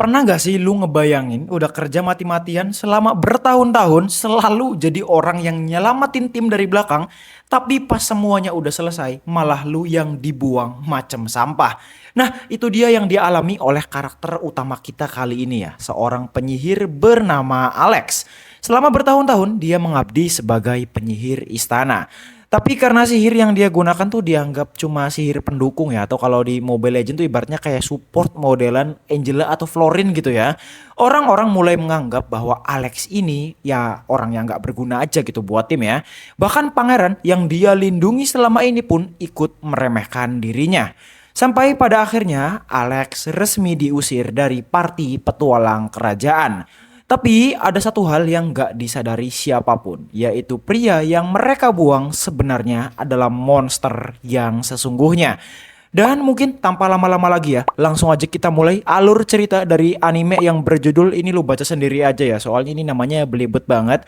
Pernah gak sih lu ngebayangin udah kerja mati-matian selama bertahun-tahun selalu jadi orang yang nyelamatin tim dari belakang, tapi pas semuanya udah selesai malah lu yang dibuang macem sampah. Nah, itu dia yang dialami oleh karakter utama kita kali ini ya, seorang penyihir bernama Alex. Selama bertahun-tahun dia mengabdi sebagai penyihir istana. Tapi karena sihir yang dia gunakan tuh dianggap cuma sihir pendukung ya, atau kalau di Mobile Legends tuh ibaratnya kayak support modelan Angela atau Florin gitu ya. Orang-orang mulai menganggap bahwa Alex ini ya orang yang nggak berguna aja gitu buat tim ya. Bahkan pangeran yang dia lindungi selama ini pun ikut meremehkan dirinya. Sampai pada akhirnya Alex resmi diusir dari parti petualang kerajaan. Tapi ada satu hal yang gak disadari siapapun, yaitu pria yang mereka buang sebenarnya adalah monster yang sesungguhnya. Dan mungkin tanpa lama-lama lagi ya, langsung aja kita mulai alur cerita dari anime yang berjudul ini lu baca sendiri aja ya, soalnya ini namanya belibet banget.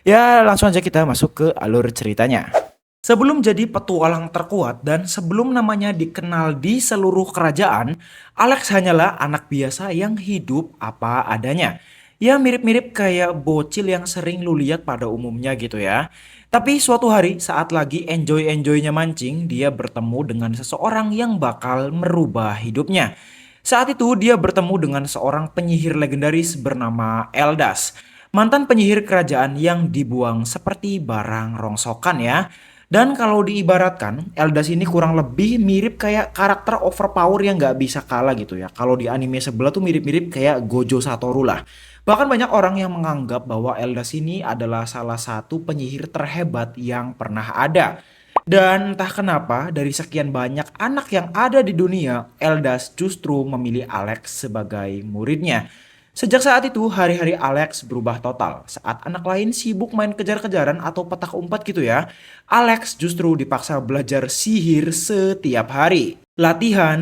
Ya langsung aja kita masuk ke alur ceritanya. Sebelum jadi petualang terkuat dan sebelum namanya dikenal di seluruh kerajaan, Alex hanyalah anak biasa yang hidup apa adanya. Ya mirip-mirip kayak bocil yang sering lu lihat pada umumnya gitu ya. Tapi suatu hari saat lagi enjoy-enjoynya mancing, dia bertemu dengan seseorang yang bakal merubah hidupnya. Saat itu dia bertemu dengan seorang penyihir legendaris bernama Eldas. Mantan penyihir kerajaan yang dibuang seperti barang rongsokan ya. Dan kalau diibaratkan, Eldas ini kurang lebih mirip kayak karakter overpower yang nggak bisa kalah gitu ya. Kalau di anime sebelah tuh mirip-mirip kayak Gojo Satoru lah. Bahkan banyak orang yang menganggap bahwa Eldas ini adalah salah satu penyihir terhebat yang pernah ada. Dan entah kenapa dari sekian banyak anak yang ada di dunia, Eldas justru memilih Alex sebagai muridnya. Sejak saat itu, hari-hari Alex berubah total. Saat anak lain sibuk main kejar-kejaran atau petak umpet gitu ya, Alex justru dipaksa belajar sihir setiap hari. Latihan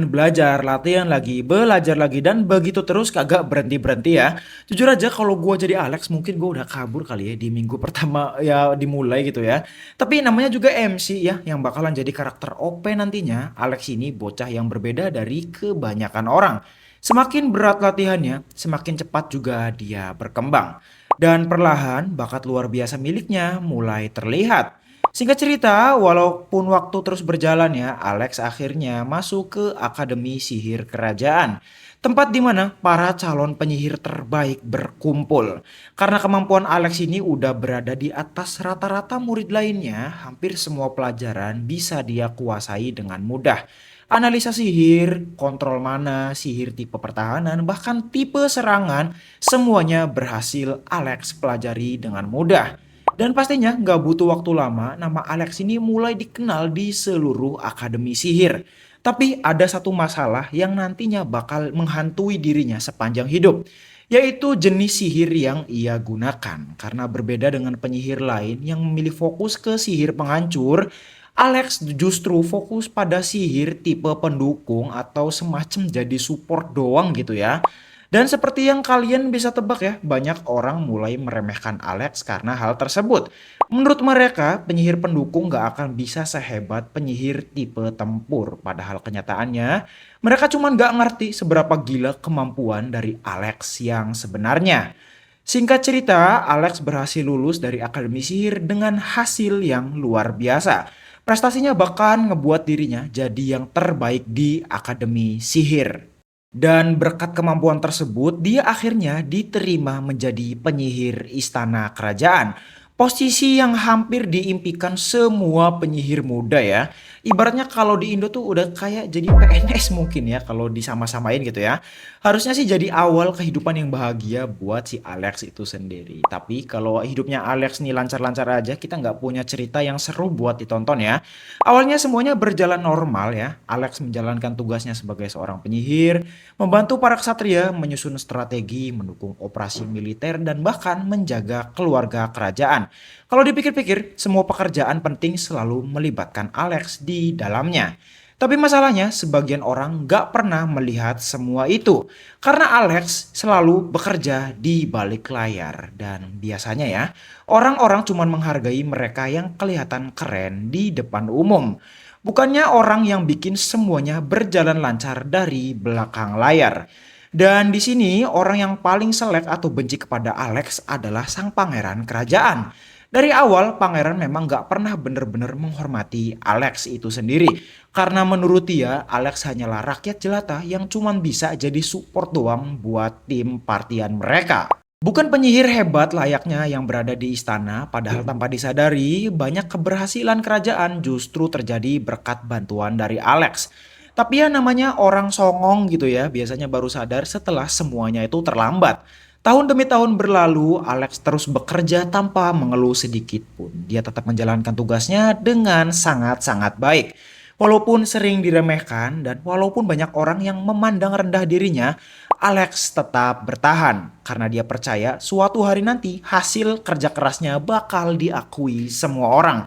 lagi, belajar lagi, dan begitu terus kagak berhenti-berhenti ya. Jujur aja kalau gue jadi Alex mungkin gue udah kabur kali ya di minggu pertama ya dimulai gitu ya. Tapi namanya juga MC ya yang bakalan jadi karakter OP nantinya. Alex ini bocah yang berbeda dari kebanyakan orang. Semakin berat latihannya, semakin cepat juga dia berkembang. Dan perlahan bakat luar biasa miliknya mulai terlihat. Singkat cerita, walaupun waktu terus berjalan ya, Alex akhirnya masuk ke Akademi Sihir Kerajaan. Tempat di mana para calon penyihir terbaik berkumpul. Karena kemampuan Alex ini udah berada di atas rata-rata murid lainnya, hampir semua pelajaran bisa dia kuasai dengan mudah. Analisa sihir, kontrol mana, sihir tipe pertahanan, bahkan tipe serangan, semuanya berhasil Alex pelajari dengan mudah. Dan pastinya nggak butuh waktu lama, nama Alex ini mulai dikenal di seluruh akademi sihir. Tapi ada satu masalah yang nantinya bakal menghantui dirinya sepanjang hidup, yaitu jenis sihir yang ia gunakan. Karena berbeda dengan penyihir lain yang memilih fokus ke sihir penghancur, Alex justru fokus pada sihir tipe pendukung atau semacam jadi support doang gitu ya. Dan seperti yang kalian bisa tebak ya, banyak orang mulai meremehkan Alex karena hal tersebut. Menurut mereka, penyihir pendukung gak akan bisa sehebat penyihir tipe tempur. Padahal kenyataannya, mereka cuma gak ngerti seberapa gila kemampuan dari Alex yang sebenarnya. Singkat cerita, Alex berhasil lulus dari Akademi Sihir dengan hasil yang luar biasa. Prestasinya bahkan ngebuat dirinya jadi yang terbaik di Akademi Sihir. Dan berkat kemampuan tersebut, dia akhirnya diterima menjadi penyihir istana kerajaan. Posisi yang hampir diimpikan semua penyihir muda ya. Ibaratnya kalau di Indo tuh udah kayak jadi PNS mungkin ya kalau disama-samain gitu ya. Harusnya sih jadi awal kehidupan yang bahagia buat si Alex itu sendiri. Tapi kalau hidupnya Alex nih lancar-lancar aja, kita nggak punya cerita yang seru buat ditonton ya. Awalnya semuanya berjalan normal ya. Alex menjalankan tugasnya sebagai seorang penyihir, membantu para ksatria menyusun strategi, mendukung operasi militer, dan bahkan menjaga keluarga kerajaan. Kalau dipikir-pikir, semua pekerjaan penting selalu melibatkan Alex di dalamnya. Tapi masalahnya sebagian orang gak pernah melihat semua itu. Karena Alex selalu bekerja di balik layar. Dan biasanya ya, orang-orang cuma menghargai mereka yang kelihatan keren di depan umum. Bukannya orang yang bikin semuanya berjalan lancar dari belakang layar. Dan di sini orang yang paling selek atau benci kepada Alex adalah sang pangeran kerajaan. Dari awal pangeran memang gak pernah benar-benar menghormati Alex itu sendiri. Karena menurut dia Alex hanyalah rakyat jelata yang cuman bisa jadi support doang buat tim partian mereka. Bukan penyihir hebat layaknya yang berada di istana, padahal tanpa disadari banyak keberhasilan kerajaan justru terjadi berkat bantuan dari Alex. Tapi ya namanya orang songong gitu ya, biasanya baru sadar setelah semuanya itu terlambat. Tahun demi tahun berlalu, Alex terus bekerja tanpa mengeluh sedikit pun. Dia tetap menjalankan tugasnya dengan sangat-sangat baik. Walaupun sering diremehkan dan walaupun banyak orang yang memandang rendah dirinya, Alex tetap bertahan karena dia percaya suatu hari nanti hasil kerja kerasnya bakal diakui semua orang.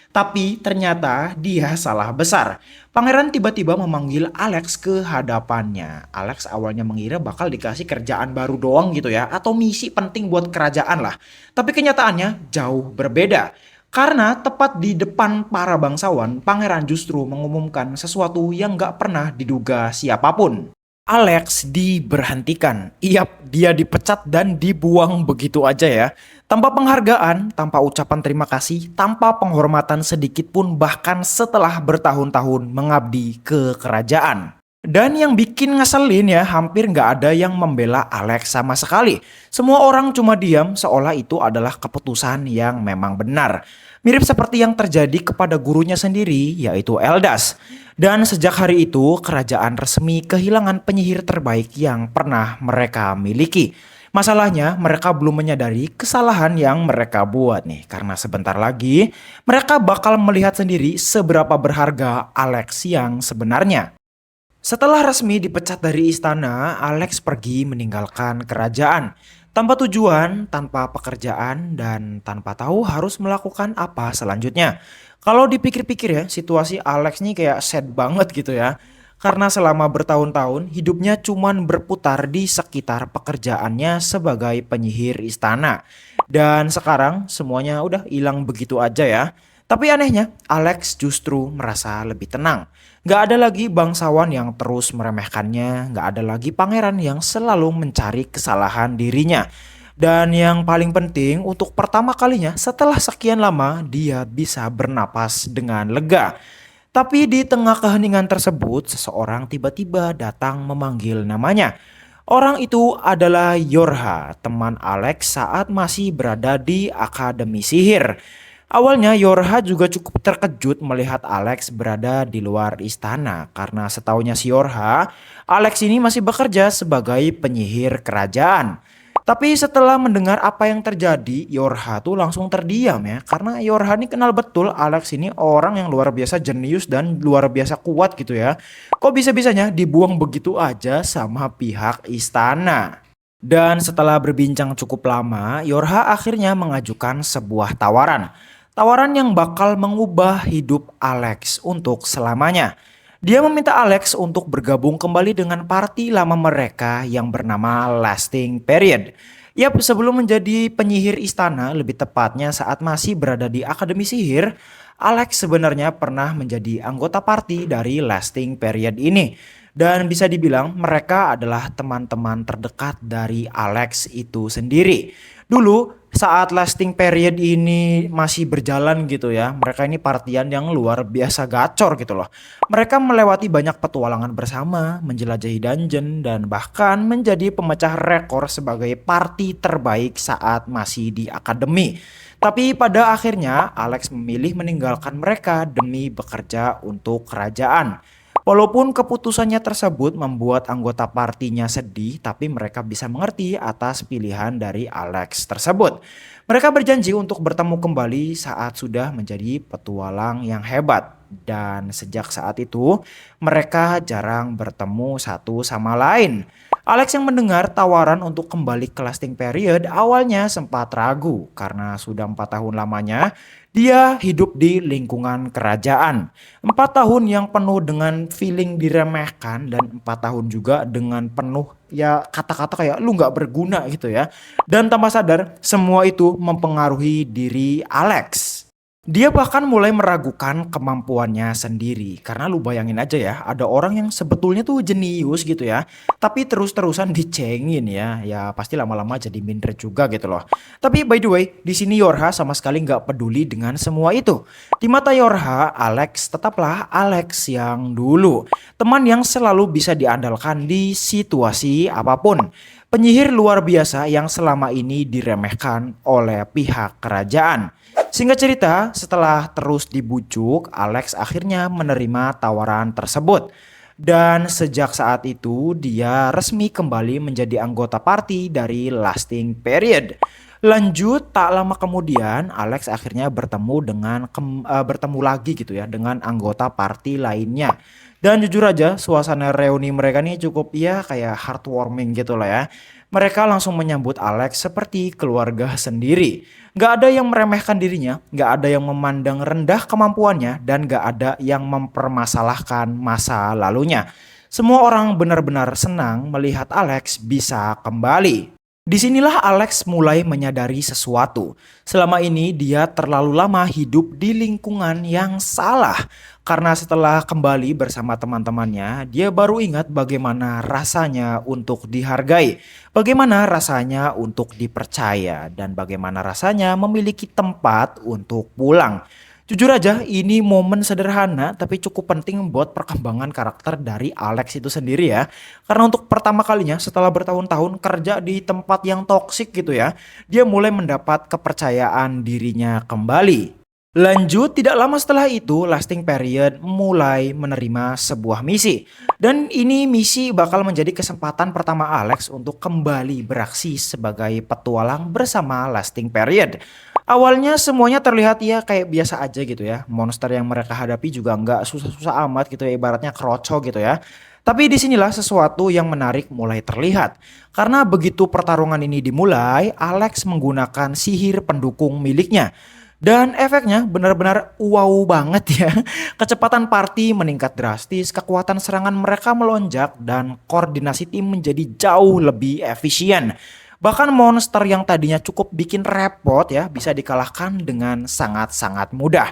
Tapi ternyata dia salah besar. Pangeran tiba-tiba memanggil Alex ke hadapannya. Alex awalnya mengira bakal dikasih kerjaan baru doang gitu ya, atau misi penting buat kerajaan lah. Tapi kenyataannya jauh berbeda. Karena tepat di depan para bangsawan, pangeran justru mengumumkan sesuatu yang gak pernah diduga siapapun. Alex diberhentikan. Iyap, dia dipecat dan dibuang begitu aja ya. Tanpa penghargaan, tanpa ucapan terima kasih, tanpa penghormatan sedikit pun bahkan setelah bertahun-tahun mengabdi ke kerajaan. Dan yang bikin ngeselin ya, hampir nggak ada yang membela Alex sama sekali. Semua orang cuma diam seolah itu adalah keputusan yang memang benar. Mirip seperti yang terjadi kepada gurunya sendiri, yaitu Eldas. Dan sejak hari itu, kerajaan resmi kehilangan penyihir terbaik yang pernah mereka miliki. Masalahnya, mereka belum menyadari kesalahan yang mereka buat nih. Karena sebentar lagi, mereka bakal melihat sendiri seberapa berharga Alex yang sebenarnya. Setelah resmi dipecat dari istana, Alex pergi meninggalkan kerajaan. Tanpa tujuan, tanpa pekerjaan, dan tanpa tahu harus melakukan apa selanjutnya. Kalau dipikir-pikir ya, situasi Alex nih kayak sad banget gitu ya. Karena selama bertahun-tahun hidupnya cuman berputar di sekitar pekerjaannya sebagai penyihir istana. Dan sekarang semuanya udah hilang begitu aja ya. Tapi anehnya, Alex justru merasa lebih tenang. Gak ada lagi bangsawan yang terus meremehkannya, gak ada lagi pangeran yang selalu mencari kesalahan dirinya. Dan yang paling penting, untuk pertama kalinya setelah sekian lama, dia bisa bernapas dengan lega. Tapi di tengah keheningan tersebut, seseorang tiba-tiba datang memanggil namanya. Orang itu adalah Yorha, teman Alex saat masih berada di Akademi Sihir. Awalnya Yorha juga cukup terkejut melihat Alex berada di luar istana karena setaunya si Yorha, Alex ini masih bekerja sebagai penyihir kerajaan. Tapi setelah mendengar apa yang terjadi, Yorha tuh langsung terdiam ya karena Yorha ini kenal betul Alex ini orang yang luar biasa jenius dan luar biasa kuat gitu ya. Kok bisa-bisanya dibuang begitu aja sama pihak istana? Dan setelah berbincang cukup lama, Yorha akhirnya mengajukan sebuah tawaran. Tawaran yang bakal mengubah hidup Alex untuk selamanya. Dia meminta Alex untuk bergabung kembali dengan party lama mereka yang bernama Lasting Period. Yap, sebelum menjadi penyihir istana, lebih tepatnya saat masih berada di Akademi Sihir, Alex sebenarnya pernah menjadi anggota party dari Lasting Period ini. Dan bisa dibilang mereka adalah teman-teman terdekat dari Alex itu sendiri. Dulu saat lasting period ini masih berjalan gitu ya, mereka ini partian yang luar biasa gacor gitu loh. Mereka melewati banyak petualangan bersama, menjelajahi dungeon, dan bahkan menjadi pemecah rekor sebagai party terbaik saat masih di akademi. Tapi pada akhirnya Alex memilih meninggalkan mereka demi bekerja untuk kerajaan. Walaupun keputusannya tersebut membuat anggota partinya sedih, tapi mereka bisa mengerti atas pilihan dari Alex tersebut. Mereka berjanji untuk bertemu kembali saat sudah menjadi petualang yang hebat. Dan sejak saat itu, mereka jarang bertemu satu sama lain. Alex yang mendengar tawaran untuk kembali ke lasting period awalnya sempat ragu karena sudah 4 tahun lamanya dia hidup di lingkungan kerajaan. 4 tahun yang penuh dengan feeling diremehkan dan 4 tahun juga dengan penuh ya kata-kata kayak lu nggak berguna gitu ya. Dan tanpa sadar semua itu mempengaruhi diri Alex. Dia bahkan mulai meragukan kemampuannya sendiri. Karena lu bayangin aja ya, ada orang yang sebetulnya tuh jenius gitu ya. Tapi terus-terusan dicengin ya. Ya pasti lama-lama jadi minder juga gitu loh. Tapi by the way, di sini Yorha sama sekali nggak peduli dengan semua itu. Di mata Yorha, Alex tetaplah Alex yang dulu. Teman yang selalu bisa diandalkan di situasi apapun. Penyihir luar biasa yang selama ini diremehkan oleh pihak kerajaan. Singkat cerita, setelah terus dibujuk, Alex akhirnya menerima tawaran tersebut. Dan sejak saat itu, dia resmi kembali menjadi anggota party dari Lasting Period. Lanjut, tak lama kemudian, Alex akhirnya bertemu lagi gitu ya dengan anggota party lainnya. Dan jujur aja, suasana reuni mereka nih cukup ya kayak heartwarming gitu lah ya. Mereka langsung menyambut Alex seperti keluarga sendiri. Gak ada yang meremehkan dirinya, gak ada yang memandang rendah kemampuannya, dan gak ada yang mempermasalahkan masa lalunya. Semua orang benar-benar senang melihat Alex bisa kembali. Disinilah Alex mulai menyadari sesuatu. Selama ini dia terlalu lama hidup di lingkungan yang salah. Karena setelah kembali bersama teman-temannya, dia baru ingat bagaimana rasanya untuk dihargai. Bagaimana rasanya untuk dipercaya. Dan bagaimana rasanya memiliki tempat untuk pulang. Jujur aja, ini momen sederhana tapi cukup penting buat perkembangan karakter dari Alex itu sendiri ya. Karena untuk pertama kalinya setelah bertahun-tahun kerja di tempat yang toksik gitu ya, dia mulai mendapat kepercayaan dirinya kembali. Lanjut, tidak lama setelah itu, Lasting Period mulai menerima sebuah misi. Dan ini misi bakal menjadi kesempatan pertama Alex untuk kembali beraksi sebagai petualang bersama Lasting Period. Awalnya semuanya terlihat ya kayak biasa aja gitu ya. Monster yang mereka hadapi juga nggak susah-susah amat gitu ya, ibaratnya kroco gitu ya. Tapi disinilah sesuatu yang menarik mulai terlihat. Karena begitu pertarungan ini dimulai, Alex menggunakan sihir pendukung miliknya. Dan efeknya benar-benar wow banget ya. Kecepatan party meningkat drastis, kekuatan serangan mereka melonjak, dan koordinasi tim menjadi jauh lebih efisien. Bahkan monster yang tadinya cukup bikin repot ya bisa dikalahkan dengan sangat-sangat mudah.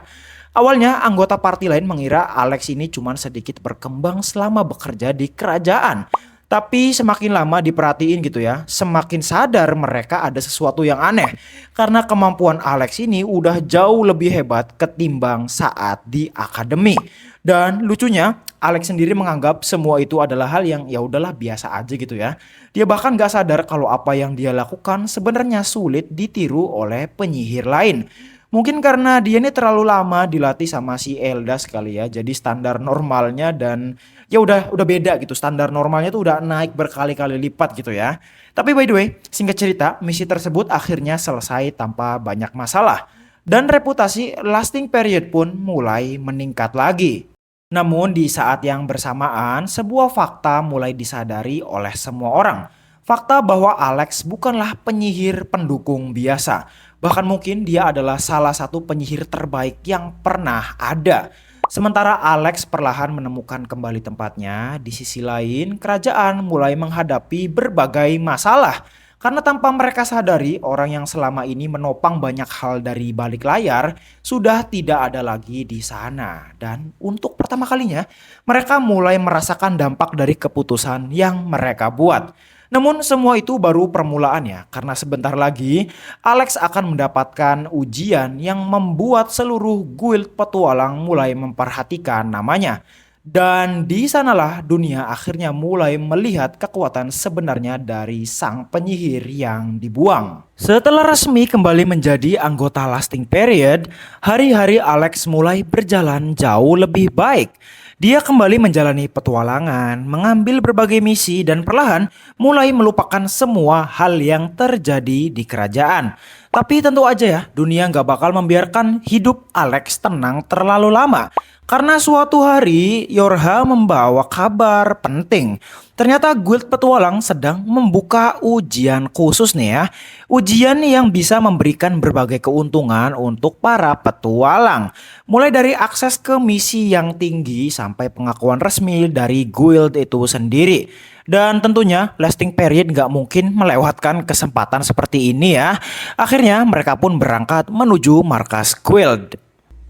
Awalnya anggota party lain mengira Alex ini cuma sedikit berkembang selama bekerja di kerajaan. Tapi semakin lama diperhatiin gitu ya, semakin sadar mereka ada sesuatu yang aneh. Karena kemampuan Alex ini udah jauh lebih hebat ketimbang saat di akademi. Dan lucunya, Alex sendiri menganggap semua itu adalah hal yang ya udahlah biasa aja gitu ya. Dia bahkan gak sadar kalau apa yang dia lakukan sebenarnya sulit ditiru oleh penyihir lain. Mungkin karena dia ini terlalu lama dilatih sama si Elda sekali ya. Jadi standar normalnya dan ya udah beda gitu. Standar normalnya tuh udah naik berkali-kali lipat gitu ya. Tapi by the way, singkat cerita, misi tersebut akhirnya selesai tanpa banyak masalah. Dan reputasi Lasting Period pun mulai meningkat lagi. Namun di saat yang bersamaan, sebuah fakta mulai disadari oleh semua orang. Fakta bahwa Alex bukanlah penyihir pendukung biasa. Bahkan mungkin dia adalah salah satu penyihir terbaik yang pernah ada. Sementara Alex perlahan menemukan kembali tempatnya, di sisi lain kerajaan mulai menghadapi berbagai masalah. Karena tanpa mereka sadari, orang yang selama ini menopang banyak hal dari balik layar sudah tidak ada lagi di sana. Dan untuk pertama kalinya, mereka mulai merasakan dampak dari keputusan yang mereka buat. Namun semua itu baru permulaannya, karena sebentar lagi Alex akan mendapatkan ujian yang membuat seluruh guild petualang mulai memperhatikan namanya. Dan di sanalah dunia akhirnya mulai melihat kekuatan sebenarnya dari sang penyihir yang dibuang. Setelah resmi kembali menjadi anggota Lasting Period, hari-hari Alex mulai berjalan jauh lebih baik. Dia kembali menjalani petualangan, mengambil berbagai misi, dan perlahan mulai melupakan semua hal yang terjadi di kerajaan. Tapi tentu aja ya, dunia gak bakal membiarkan hidup Alex tenang terlalu lama. Karena suatu hari Yorha membawa kabar penting. Ternyata guild petualang sedang membuka ujian khusus nih ya. Ujian yang bisa memberikan berbagai keuntungan untuk para petualang. Mulai dari akses ke misi yang tinggi sampai pengakuan resmi dari guild itu sendiri. Dan tentunya Lasting Period gak mungkin melewatkan kesempatan seperti ini ya. Akhirnya mereka pun berangkat menuju markas guild.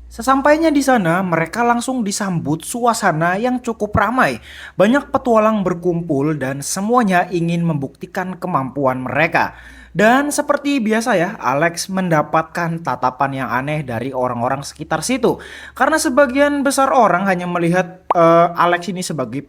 Sesampainya di sana, mereka langsung disambut suasana yang cukup ramai. Banyak petualang berkumpul dan semuanya ingin membuktikan kemampuan mereka. Dan seperti biasa ya, Alex mendapatkan tatapan yang aneh dari orang-orang sekitar situ. Karena sebagian besar orang hanya melihat Alex ini sebagai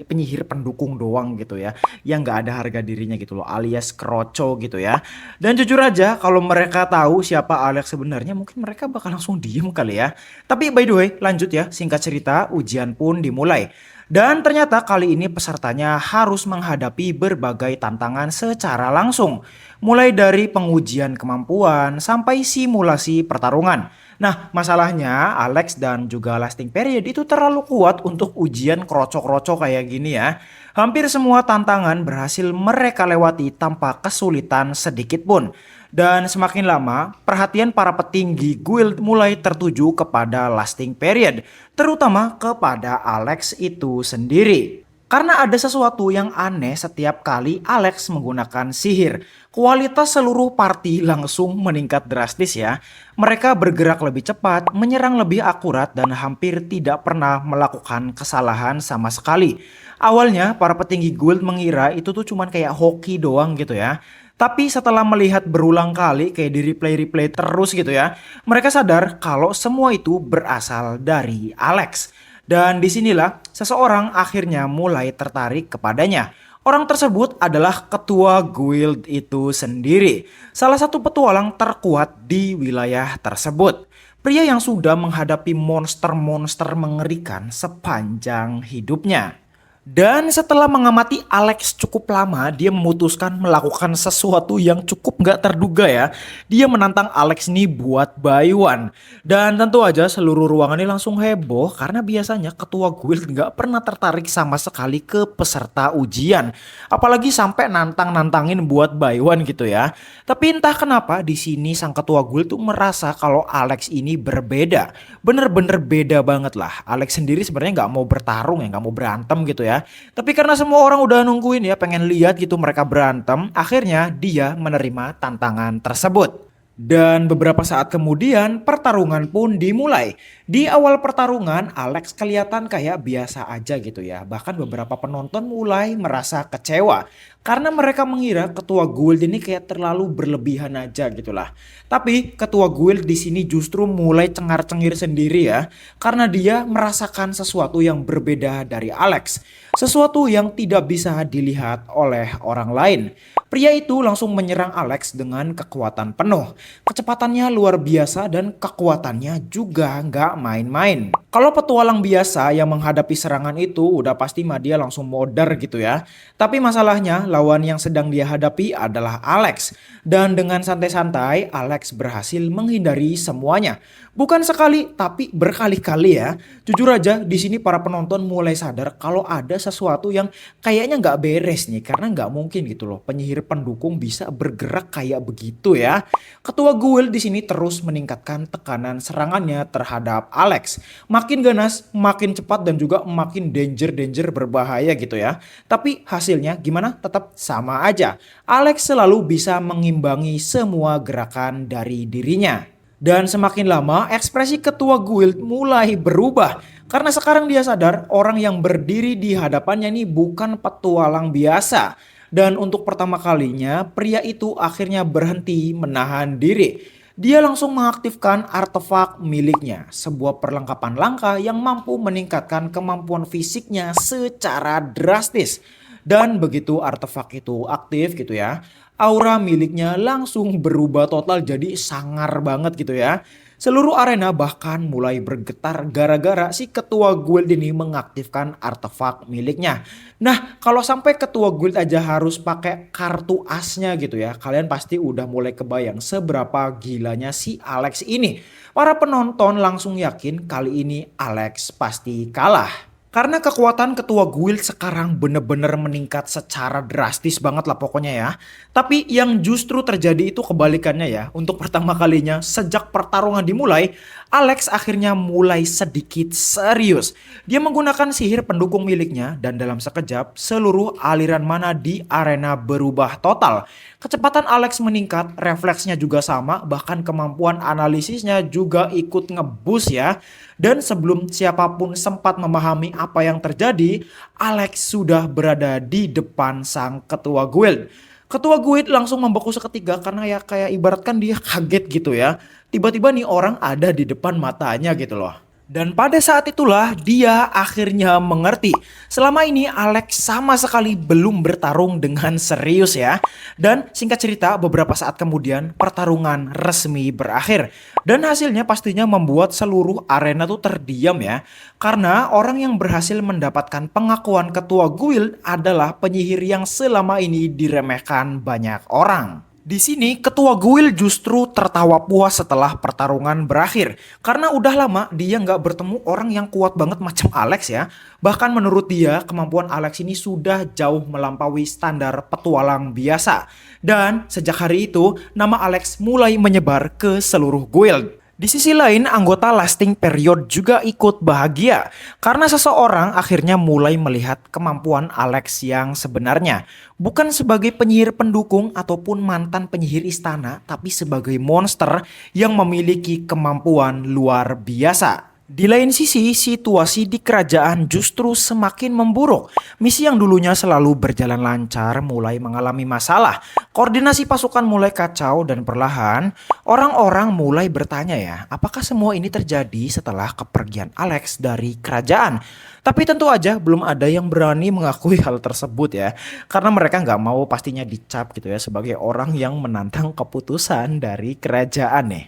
penyihir pendukung doang gitu ya. Yang nggak ada harga dirinya gitu loh, alias kroco gitu ya. Dan jujur aja, kalau mereka tahu siapa Alex sebenarnya, mungkin mereka bakal langsung diem kali ya. Tapi by the way, lanjut ya, singkat cerita, ujian pun dimulai. Dan ternyata kali ini pesertanya harus menghadapi berbagai tantangan secara langsung. Mulai dari pengujian kemampuan sampai simulasi pertarungan. Nah, masalahnya Alex dan juga Lasting Period itu terlalu kuat untuk ujian kroco-kroco kayak gini ya. Hampir semua tantangan berhasil mereka lewati tanpa kesulitan sedikit pun. Dan semakin lama, perhatian para petinggi guild mulai tertuju kepada Lasting Period, terutama kepada Alex itu sendiri. Karena ada sesuatu yang aneh setiap kali Alex menggunakan sihir. Kualitas seluruh party langsung meningkat drastis ya. Mereka bergerak lebih cepat, menyerang lebih akurat dan hampir tidak pernah melakukan kesalahan sama sekali. Awalnya para petinggi guild mengira itu tuh cuman kayak hoki doang gitu ya. Tapi setelah melihat berulang kali kayak di replay-replay terus gitu ya, mereka sadar kalau semua itu berasal dari Alex. Dan disinilah seseorang akhirnya mulai tertarik kepadanya. Orang tersebut adalah ketua guild itu sendiri. Salah satu petualang terkuat di wilayah tersebut. Pria yang sudah menghadapi monster-monster mengerikan sepanjang hidupnya. Dan setelah mengamati Alex cukup lama, dia memutuskan melakukan sesuatu yang cukup nggak terduga ya. Dia menantang Alex nih buat buy one. Dan tentu aja seluruh ruangan ini langsung heboh karena biasanya ketua guild nggak pernah tertarik sama sekali ke peserta ujian. Apalagi sampai nantang-nantangin buat buy one gitu ya. Tapi entah kenapa di sini sang ketua guild tuh merasa kalau Alex ini berbeda. Bener-bener beda banget lah. Alex sendiri sebenarnya nggak mau bertarung ya, nggak mau berantem gitu ya. Tapi karena semua orang udah nungguin ya, pengen lihat gitu mereka berantem, akhirnya dia menerima tantangan tersebut. Dan beberapa saat kemudian pertarungan pun dimulai. Di awal pertarungan Alex kelihatan kayak biasa aja gitu ya. Bahkan beberapa penonton mulai merasa kecewa. Karena mereka mengira ketua guild ini kayak terlalu berlebihan aja gitulah. Tapi ketua guild di sini justru mulai cengar-cengir sendiri ya. Karena dia merasakan sesuatu yang berbeda dari Alex. Sesuatu yang tidak bisa dilihat oleh orang lain. Pria itu langsung menyerang Alex dengan kekuatan penuh. Kecepatannya luar biasa dan kekuatannya juga nggak main-main. Kalau petualang biasa yang menghadapi serangan itu udah pasti mah dia langsung modar gitu ya. Tapi masalahnya lawan yang sedang dia hadapi adalah Alex. Dan dengan santai-santai Alex berhasil menghindari semuanya. Bukan sekali tapi berkali-kali ya. Jujur aja di sini para penonton mulai sadar kalau ada sesuatu yang kayaknya nggak beres nih. Karena nggak mungkin gitu loh penyihir pendukung bisa bergerak kayak begitu ya. Ketua guild di sini terus meningkatkan tekanan serangannya terhadap Alex. Makin ganas, makin cepat dan juga makin danger berbahaya gitu ya. Tapi hasilnya gimana? Tetap sama aja. Alex selalu bisa mengimbangi semua gerakan dari dirinya. Dan semakin lama ekspresi ketua guild mulai berubah. Karena sekarang dia sadar orang yang berdiri di hadapannya ini bukan petualang biasa. Dan untuk pertama kalinya pria itu akhirnya berhenti menahan diri. Dia langsung mengaktifkan artefak miliknya. Sebuah perlengkapan langka yang mampu meningkatkan kemampuan fisiknya secara drastis. Dan begitu artefak itu aktif gitu ya, aura miliknya langsung berubah total jadi sangar banget gitu ya. Seluruh arena bahkan mulai bergetar gara-gara si ketua guild ini mengaktifkan artefak miliknya. Nah, kalau sampai ketua guild aja harus pakai kartu asnya gitu ya, kalian pasti udah mulai kebayang seberapa gilanya si Alex ini. Para penonton langsung yakin kali ini Alex pasti kalah. Karena kekuatan ketua guild sekarang bener-bener meningkat secara drastis banget lah pokoknya ya. Tapi yang justru terjadi itu kebalikannya ya. Untuk pertama kalinya sejak pertarungan dimulai, Alex akhirnya mulai sedikit serius. Dia menggunakan sihir pendukung miliknya dan dalam sekejap seluruh aliran mana di arena berubah total. Kecepatan Alex meningkat, refleksnya juga sama, bahkan kemampuan analisisnya juga ikut ngebus ya. Dan sebelum siapapun sempat memahami apa yang terjadi, Alex sudah berada di depan sang ketua guild. Ketua guild langsung membeku seketika karena ya kayak ibaratkan dia kaget gitu ya. Tiba-tiba nih orang ada di depan matanya gitu loh. Dan pada saat itulah dia akhirnya mengerti. Selama ini Alex sama sekali belum bertarung dengan serius ya. Dan singkat cerita beberapa saat kemudian pertarungan resmi berakhir. Dan hasilnya pastinya membuat seluruh arena tuh terdiam ya. Karena orang yang berhasil mendapatkan pengakuan ketua guild adalah penyihir yang selama ini diremehkan banyak orang. Di sini ketua guild justru tertawa puas setelah pertarungan berakhir. Karena udah lama dia nggak bertemu orang yang kuat banget macam Alex ya. Bahkan menurut dia kemampuan Alex ini sudah jauh melampaui standar petualang biasa. Dan sejak hari itu nama Alex mulai menyebar ke seluruh guild. Di sisi lain, anggota lasting period juga ikut bahagia karena seseorang akhirnya mulai melihat kemampuan Alex yang sebenarnya. Bukan sebagai penyihir pendukung ataupun mantan penyihir istana, tapi sebagai monster yang memiliki kemampuan luar biasa. Di lain sisi, situasi di kerajaan justru semakin memburuk. Misi yang dulunya selalu berjalan lancar mulai mengalami masalah. Koordinasi pasukan mulai kacau dan perlahan, orang-orang mulai bertanya ya, apakah semua ini terjadi setelah kepergian Alex dari kerajaan? Tapi tentu aja belum ada yang berani mengakui hal tersebut ya. Karena mereka nggak mau pastinya dicap gitu ya sebagai orang yang menantang keputusan dari kerajaan nih.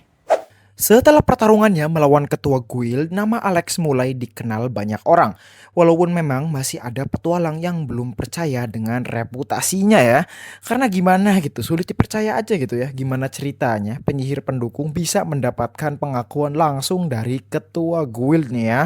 Setelah pertarungannya melawan ketua guild, nama Alex mulai dikenal banyak orang. Walaupun memang masih ada petualang yang belum percaya dengan reputasinya ya. Karena gimana gitu, sulit dipercaya aja gitu ya. Gimana ceritanya penyihir pendukung bisa mendapatkan pengakuan langsung dari ketua guild nih ya.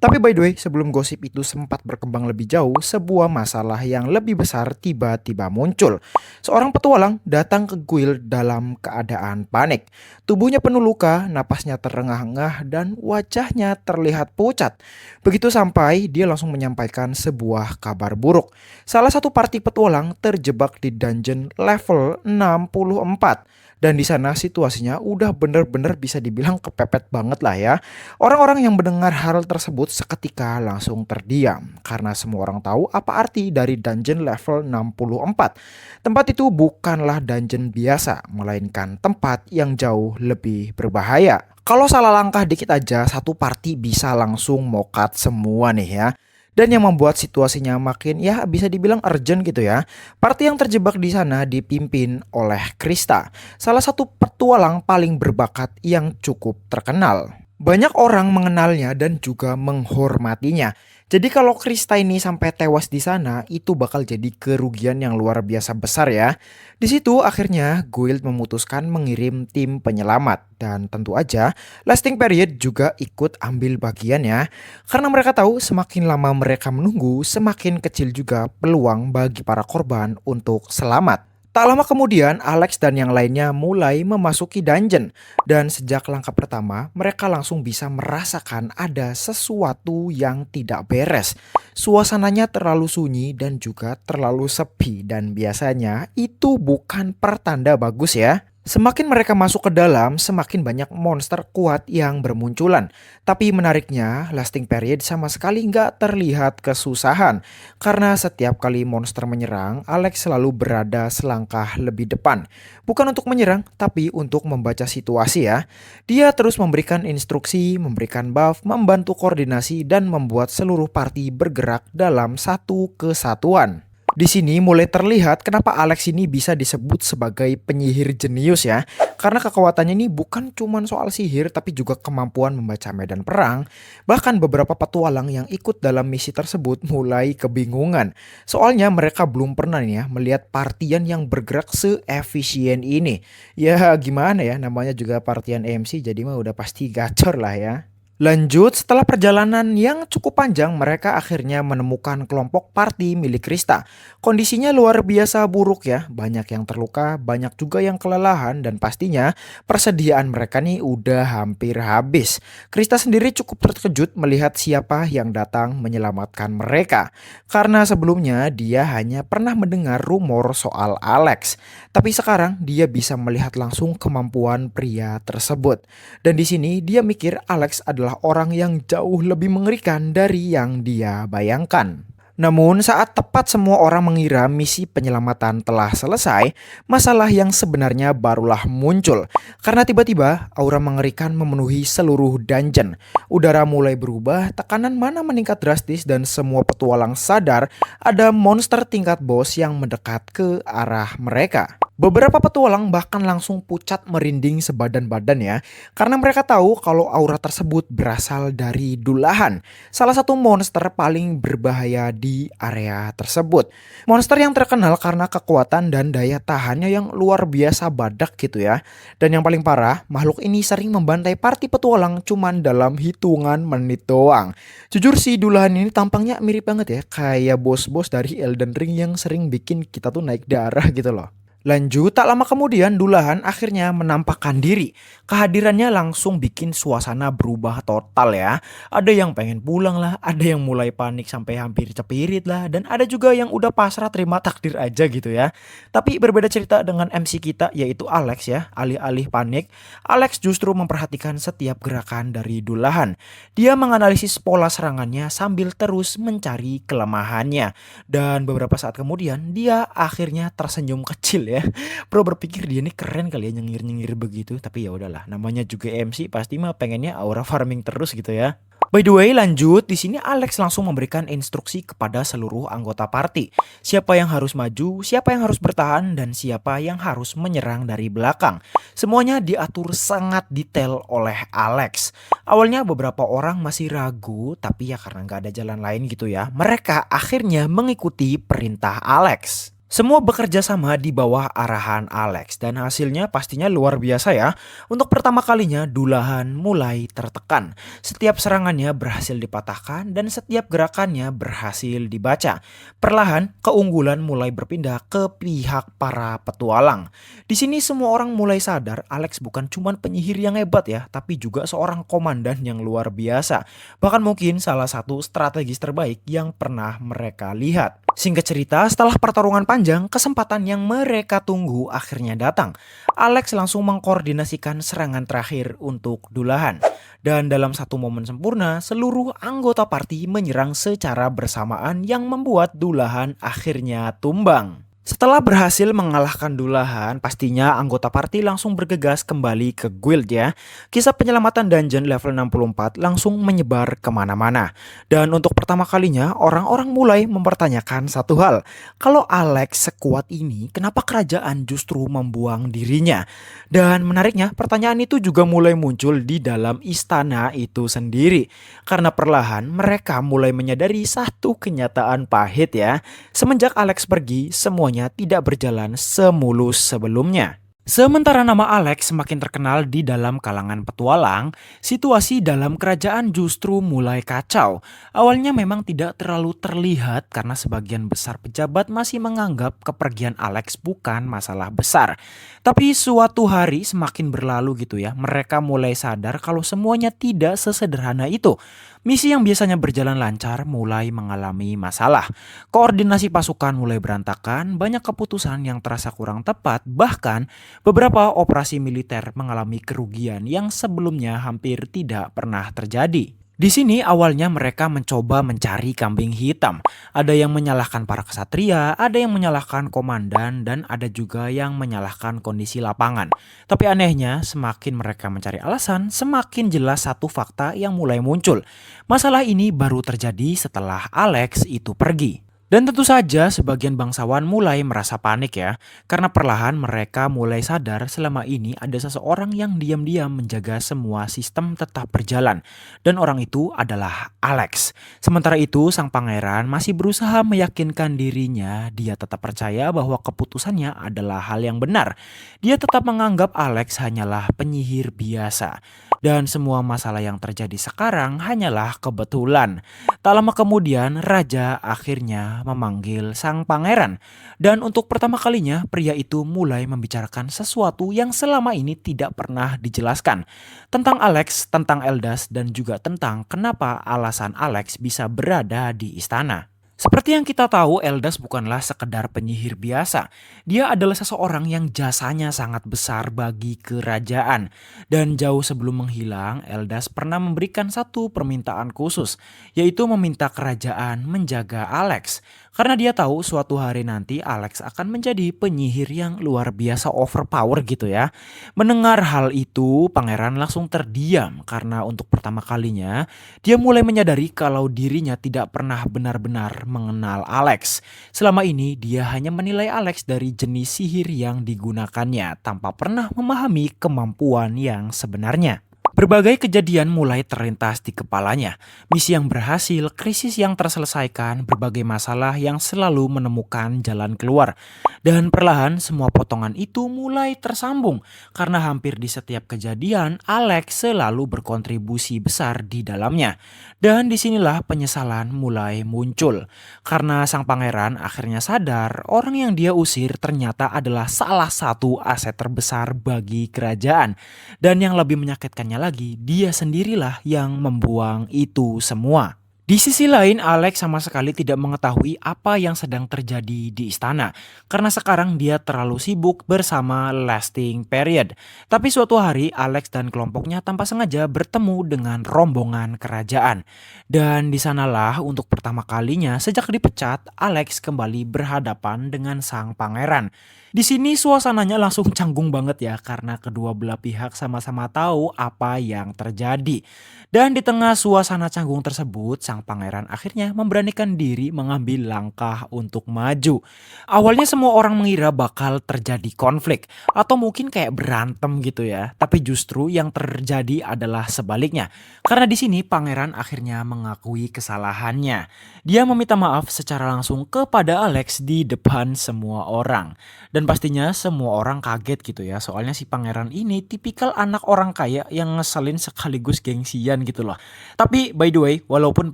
Tapi by the way, sebelum gosip itu sempat berkembang lebih jauh, sebuah masalah yang lebih besar tiba-tiba muncul. Seorang petualang datang ke guild dalam keadaan panik. Tubuhnya penuh luka, napasnya terengah-engah, dan wajahnya terlihat pucat. Begitu sampai, dia langsung menyampaikan sebuah kabar buruk. Salah satu party petualang terjebak di dungeon level 64. Dan di sana situasinya udah bener-bener bisa dibilang kepepet banget lah ya. Orang-orang yang mendengar hal tersebut seketika langsung terdiam. Karena semua orang tahu apa arti dari dungeon level 64. Tempat itu bukanlah dungeon biasa, melainkan tempat yang jauh lebih berbahaya. Kalau salah langkah dikit aja, satu party bisa langsung mokat semua nih ya. Dan yang membuat situasinya makin ya bisa dibilang urgent gitu ya. Party yang terjebak di sana dipimpin oleh Krista, salah satu petualang paling berbakat yang cukup terkenal. Banyak orang mengenalnya dan juga menghormatinya. Jadi kalau Krista ini sampai tewas di sana, itu bakal jadi kerugian yang luar biasa besar ya. Di situ akhirnya guild memutuskan mengirim tim penyelamat dan tentu aja lasting period juga ikut ambil bagian ya. Karena mereka tahu semakin lama mereka menunggu, semakin kecil juga peluang bagi para korban untuk selamat. Tak lama kemudian, Alex dan yang lainnya mulai memasuki dungeon. Dan sejak langkah pertama, mereka langsung bisa merasakan ada sesuatu yang tidak beres. Suasananya terlalu sunyi dan juga terlalu sepi. Dan biasanya itu bukan pertanda bagus ya. Semakin mereka masuk ke dalam, semakin banyak monster kuat yang bermunculan. Tapi menariknya, lasting period sama sekali nggak terlihat kesusahan. Karena setiap kali monster menyerang, Alex selalu berada selangkah lebih depan. Bukan untuk menyerang, tapi untuk membaca situasi ya. Dia terus memberikan instruksi, memberikan buff, membantu koordinasi, dan membuat seluruh party bergerak dalam satu kesatuan. Di sini mulai terlihat kenapa Alex ini bisa disebut sebagai penyihir jenius ya. Karena kekuatannya ini bukan cuma soal sihir tapi juga kemampuan membaca medan perang. Bahkan beberapa petualang yang ikut dalam misi tersebut mulai kebingungan. Soalnya mereka belum pernah nih ya melihat partian yang bergerak seefisien ini. Ya gimana ya, namanya juga partian MC jadi mah udah pasti gacor lah ya. Lanjut, setelah perjalanan yang cukup panjang, mereka akhirnya menemukan kelompok party milik Krista. Kondisinya luar biasa buruk ya, banyak yang terluka, banyak juga yang kelelahan, dan pastinya persediaan mereka nih udah hampir habis. Krista sendiri cukup terkejut melihat siapa yang datang menyelamatkan mereka. Karena sebelumnya dia hanya pernah mendengar rumor soal Alex. Tapi sekarang dia bisa melihat langsung kemampuan pria tersebut. Dan di sini dia mikir Alex adalah orang yang jauh lebih mengerikan dari yang dia bayangkan. Namun saat tepat semua orang mengira misi penyelamatan telah selesai, masalah yang sebenarnya barulah muncul. Karena tiba-tiba aura mengerikan memenuhi seluruh dungeon. Udara mulai berubah, tekanan mana meningkat drastis dan semua petualang sadar ada monster tingkat bos yang mendekat ke arah mereka. Beberapa petualang bahkan langsung pucat merinding sebadan badan ya, karena mereka tahu kalau aura tersebut berasal dari Dullahan, salah satu monster paling berbahaya di area tersebut. Monster yang terkenal karena kekuatan dan daya tahannya yang luar biasa badak gitu ya. Dan yang paling parah, makhluk ini sering membantai party petualang cuman dalam hitungan menit doang. Jujur sih Dullahan ini tampangnya mirip banget ya, kayak bos-bos dari Elden Ring yang sering bikin kita tuh naik darah gitu loh. Lanjut, tak lama kemudian Dullahan akhirnya menampakkan diri. Kehadirannya langsung bikin suasana berubah total ya. Ada yang pengen pulang lah, ada yang mulai panik sampai hampir cepirit lah, dan ada juga yang udah pasrah terima takdir aja gitu ya. Tapi berbeda cerita dengan MC kita yaitu Alex ya. Alih-alih panik, Alex justru memperhatikan setiap gerakan dari Dullahan. Dia menganalisis pola serangannya sambil terus mencari kelemahannya. Dan beberapa saat kemudian dia akhirnya tersenyum kecil ya. Bro berpikir dia ini keren kali ya nyengir-nyengir begitu, tapi ya udahlah, namanya juga MC pasti mah pengennya aura farming terus gitu ya. By the way, lanjut di sini Alex langsung memberikan instruksi kepada seluruh anggota party. Siapa yang harus maju, siapa yang harus bertahan, dan siapa yang harus menyerang dari belakang. Semuanya diatur sangat detail oleh Alex. Awalnya beberapa orang masih ragu, tapi ya karena nggak ada jalan lain gitu ya, mereka akhirnya mengikuti perintah Alex. Semua bekerja sama di bawah arahan Alex dan hasilnya pastinya luar biasa ya. Untuk pertama kalinya Dullahan mulai tertekan. Setiap serangannya berhasil dipatahkan dan setiap gerakannya berhasil dibaca. Perlahan keunggulan mulai berpindah ke pihak para petualang. Di sini semua orang mulai sadar Alex bukan cuma penyihir yang hebat ya, tapi juga seorang komandan yang luar biasa. Bahkan mungkin salah satu strategis terbaik yang pernah mereka lihat. Singkat cerita, setelah pertarungan panjang, kesempatan yang mereka tunggu akhirnya datang. Alex langsung mengkoordinasikan serangan terakhir untuk Dullahan. Dan dalam satu momen sempurna, seluruh anggota party menyerang secara bersamaan yang membuat Dullahan akhirnya tumbang. Setelah berhasil mengalahkan Dullahan, pastinya anggota party langsung bergegas kembali ke guild ya. Kisah penyelamatan dungeon level 64 langsung menyebar kemana-mana. Dan untuk pertama kalinya, orang-orang mulai mempertanyakan satu hal. Kalau Alex sekuat ini, kenapa kerajaan justru membuang dirinya? Dan menariknya, pertanyaan itu juga mulai muncul di dalam istana itu sendiri. Karena perlahan mereka mulai menyadari satu kenyataan pahit ya. Semenjak Alex pergi, semuanya tidak berjalan semulus sebelumnya. Sementara nama Alex semakin terkenal di dalam kalangan petualang, situasi dalam kerajaan justru mulai kacau. Awalnya memang tidak terlalu terlihat karena sebagian besar pejabat masih menganggap kepergian Alex bukan masalah besar. Tapi suatu hari semakin berlalu gitu ya, mereka mulai sadar kalau semuanya tidak sesederhana itu. Misi yang biasanya berjalan lancar mulai mengalami masalah. Koordinasi pasukan mulai berantakan, banyak keputusan yang terasa kurang tepat, bahkan beberapa operasi militer mengalami kerugian yang sebelumnya hampir tidak pernah terjadi. Di sini awalnya mereka mencoba mencari kambing hitam. Ada yang menyalahkan para kesatria, ada yang menyalahkan komandan, dan ada juga yang menyalahkan kondisi lapangan. Tapi anehnya, semakin mereka mencari alasan, semakin jelas satu fakta yang mulai muncul. Masalah ini baru terjadi setelah Alex itu pergi. Dan tentu saja sebagian bangsawan mulai merasa panik ya, karena perlahan mereka mulai sadar selama ini ada seseorang yang diam-diam menjaga semua sistem tetap berjalan. Dan orang itu adalah Alex. Sementara itu sang pangeran masih berusaha meyakinkan dirinya dia tetap percaya bahwa keputusannya adalah hal yang benar. Dia tetap menganggap Alex hanyalah penyihir biasa. Dan semua masalah yang terjadi sekarang hanyalah kebetulan. Tak lama kemudian, raja akhirnya memanggil sang pangeran. Dan untuk pertama kalinya, pria itu mulai membicarakan sesuatu yang selama ini tidak pernah dijelaskan. Tentang Alex, tentang Eldas, dan juga tentang kenapa alasan Alex bisa berada di istana. Seperti yang kita tahu, Eldas bukanlah sekedar penyihir biasa. Dia adalah seseorang yang jasanya sangat besar bagi kerajaan. Dan jauh sebelum menghilang, Eldas pernah memberikan satu permintaan khusus, yaitu meminta kerajaan menjaga Alex. Karena dia tahu suatu hari nanti Alex akan menjadi penyihir yang luar biasa overpower gitu ya. Mendengar hal itu, pangeran langsung terdiam karena untuk pertama kalinya dia mulai menyadari kalau dirinya tidak pernah benar-benar mengenal Alex. Selama ini dia hanya menilai Alex dari jenis sihir yang digunakannya tanpa pernah memahami kemampuan yang sebenarnya. Berbagai kejadian mulai terlintas di kepalanya. Misi yang berhasil, krisis yang terselesaikan, berbagai masalah yang selalu menemukan jalan keluar. Dan perlahan semua potongan itu mulai tersambung. Karena hampir di setiap kejadian, Alex selalu berkontribusi besar di dalamnya. Dan disinilah penyesalan mulai muncul. Karena sang pangeran akhirnya sadar orang yang dia usir ternyata adalah salah satu aset terbesar bagi kerajaan. Dan yang lebih menyakitkannya lagi, dia sendirilah yang membuang itu semua. Di sisi lain, Alex sama sekali tidak mengetahui apa yang sedang terjadi di istana. Karena sekarang dia terlalu sibuk bersama Lasting Period. Tapi suatu hari, Alex dan kelompoknya tanpa sengaja bertemu dengan rombongan kerajaan. Dan di sanalah untuk pertama kalinya sejak dipecat, Alex kembali berhadapan dengan sang pangeran. Di sini suasananya langsung canggung banget ya karena kedua belah pihak sama-sama tahu apa yang terjadi. Dan di tengah suasana canggung tersebut, sang pangeran akhirnya memberanikan diri mengambil langkah untuk maju. Awalnya semua orang mengira bakal terjadi konflik atau mungkin kayak berantem gitu ya. Tapi justru yang terjadi adalah sebaliknya. Karena di sini pangeran akhirnya mengakui kesalahannya. Dia meminta maaf secara langsung kepada Alex di depan semua orang. Dan pastinya semua orang kaget gitu ya. Soalnya si pangeran ini tipikal anak orang kaya yang ngeselin sekaligus gengsian gitu loh. Tapi by the way, walaupun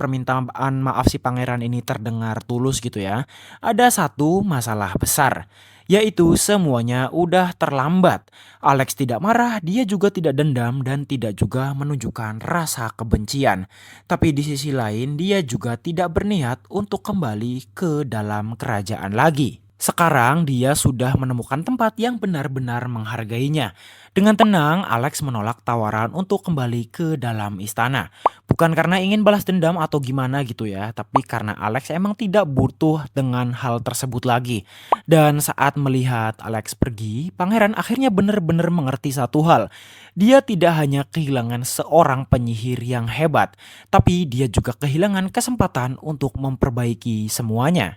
permintaan maaf si pangeran ini terdengar tulus gitu ya, ada satu masalah besar. Yaitu semuanya udah terlambat. Alex tidak marah, dia juga tidak dendam dan tidak juga menunjukkan rasa kebencian. Tapi di sisi lain dia juga tidak berniat untuk kembali ke dalam kerajaan lagi. Sekarang dia sudah menemukan tempat yang benar-benar menghargainya. Dengan tenang, Alex menolak tawaran untuk kembali ke dalam istana. Bukan karena ingin balas dendam atau gimana gitu ya, tapi karena Alex emang tidak butuh dengan hal tersebut lagi. Dan saat melihat Alex pergi, pangeran akhirnya benar-benar mengerti satu hal. Dia tidak hanya kehilangan seorang penyihir yang hebat, tapi dia juga kehilangan kesempatan untuk memperbaiki semuanya.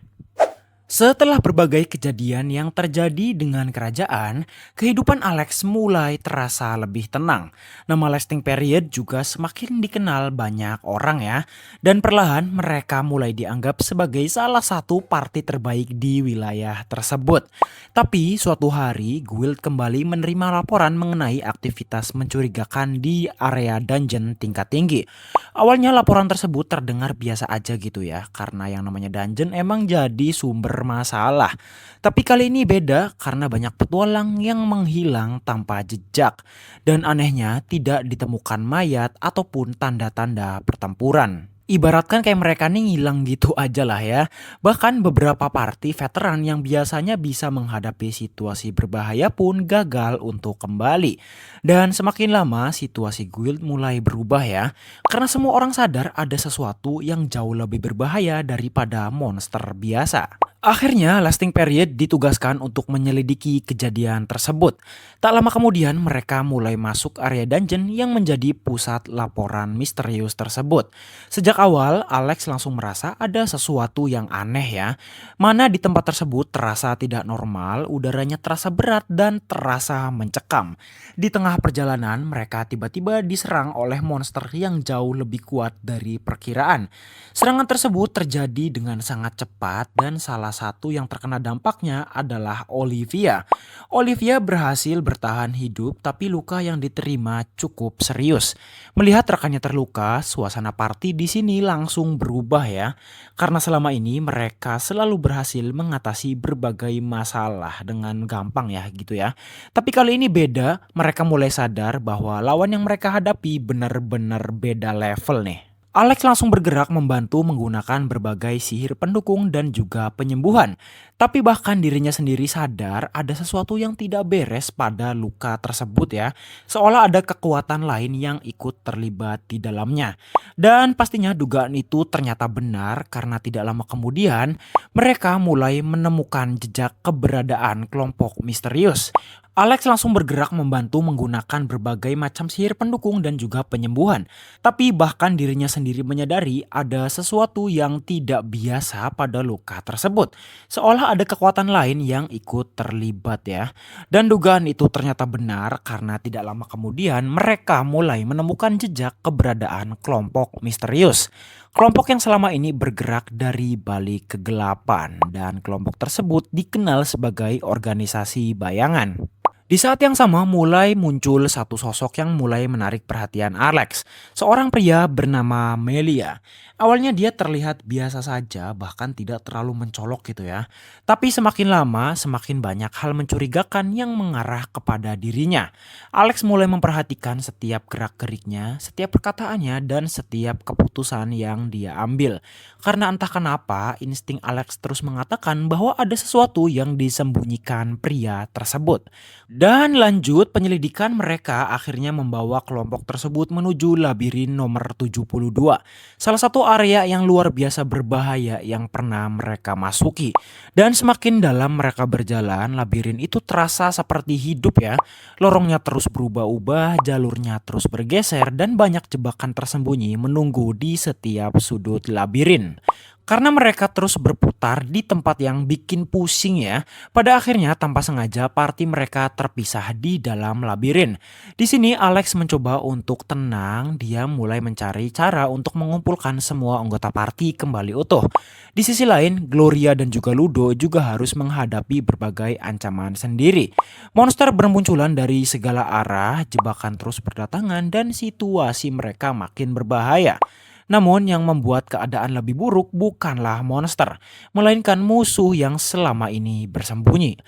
Setelah berbagai kejadian yang terjadi dengan kerajaan, kehidupan Alex mulai terasa lebih tenang. Nama Lasting Period juga semakin dikenal banyak orang ya. Dan perlahan mereka mulai dianggap sebagai salah satu parti terbaik di wilayah tersebut. Tapi suatu hari Guild kembali menerima laporan mengenai aktivitas mencurigakan di area dungeon tingkat tinggi. Awalnya laporan tersebut terdengar biasa aja gitu ya. Karena yang namanya dungeon emang jadi sumber masalah. Tapi kali ini beda karena banyak petualang yang menghilang tanpa jejak. Dan anehnya tidak ditemukan mayat ataupun tanda-tanda pertempuran. Ibaratkan kayak mereka nih ngilang gitu aja lah ya. Bahkan beberapa party veteran yang biasanya bisa menghadapi situasi berbahaya pun gagal untuk kembali. Dan semakin lama situasi guild mulai berubah ya. Karena semua orang sadar ada sesuatu yang jauh lebih berbahaya daripada monster biasa. Akhirnya, Lasting Period ditugaskan untuk menyelidiki kejadian tersebut. Tak lama kemudian, mereka mulai masuk area dungeon yang menjadi pusat laporan misterius tersebut. Sejak awal, Alex langsung merasa ada sesuatu yang aneh ya. Mana di tempat tersebut terasa tidak normal, udaranya terasa berat dan terasa mencekam. Di tengah perjalanan, mereka tiba-tiba diserang oleh monster yang jauh lebih kuat dari perkiraan. Serangan tersebut terjadi dengan sangat cepat dan salah satu yang terkena dampaknya adalah Olivia. Olivia berhasil bertahan hidup tapi luka yang diterima cukup serius. Melihat rekannya terluka, suasana party di sini langsung berubah ya. Karena selama ini mereka selalu berhasil mengatasi berbagai masalah dengan gampang ya gitu ya. Tapi kali ini beda, mereka mulai sadar bahwa lawan yang mereka hadapi benar-benar beda level nih. Alex langsung bergerak membantu menggunakan berbagai sihir pendukung dan juga penyembuhan. Tapi bahkan dirinya sendiri sadar ada sesuatu yang tidak beres pada luka tersebut ya. Seolah ada kekuatan lain yang ikut terlibat di dalamnya. Dan pastinya dugaan itu ternyata benar karena tidak lama kemudian mereka mulai menemukan jejak keberadaan kelompok misterius. Alex langsung bergerak membantu menggunakan berbagai macam sihir pendukung dan juga penyembuhan. Tapi bahkan dirinya sendiri menyadari ada sesuatu yang tidak biasa pada luka tersebut. Seolah ada kekuatan lain yang ikut terlibat ya. Dan dugaan itu ternyata benar karena tidak lama kemudian mereka mulai menemukan jejak keberadaan kelompok misterius. Kelompok yang selama ini bergerak dari balik kegelapan dan kelompok tersebut dikenal sebagai organisasi bayangan. Di saat yang sama mulai muncul satu sosok yang mulai menarik perhatian Alex, seorang pria bernama Melia. Awalnya dia terlihat biasa saja bahkan tidak terlalu mencolok gitu ya. Tapi semakin lama semakin banyak hal mencurigakan yang mengarah kepada dirinya. Alex mulai memperhatikan setiap gerak-geriknya, setiap perkataannya dan setiap keputusan yang dia ambil. Karena entah kenapa insting Alex terus mengatakan bahwa ada sesuatu yang disembunyikan pria tersebut. Dan lanjut penyelidikan mereka akhirnya membawa kelompok tersebut menuju labirin nomor 72. Salah satu area yang luar biasa berbahaya yang pernah mereka masuki. Dan semakin dalam mereka berjalan, labirin itu terasa seperti hidup ya. Lorongnya terus berubah-ubah, jalurnya terus bergeser dan banyak jebakan tersembunyi menunggu di setiap sudut labirin. Karena mereka terus berputar di tempat yang bikin pusing ya, pada akhirnya tanpa sengaja party mereka terpisah di dalam labirin. Di sini Alex mencoba untuk tenang, dia mulai mencari cara untuk mengumpulkan semua anggota party kembali utuh. Di sisi lain, Gloria dan juga Ludo juga harus menghadapi berbagai ancaman sendiri. Monster bermunculan dari segala arah, jebakan terus berdatangan dan situasi mereka makin berbahaya. Namun yang membuat keadaan lebih buruk bukanlah monster, melainkan musuh yang selama ini bersembunyi.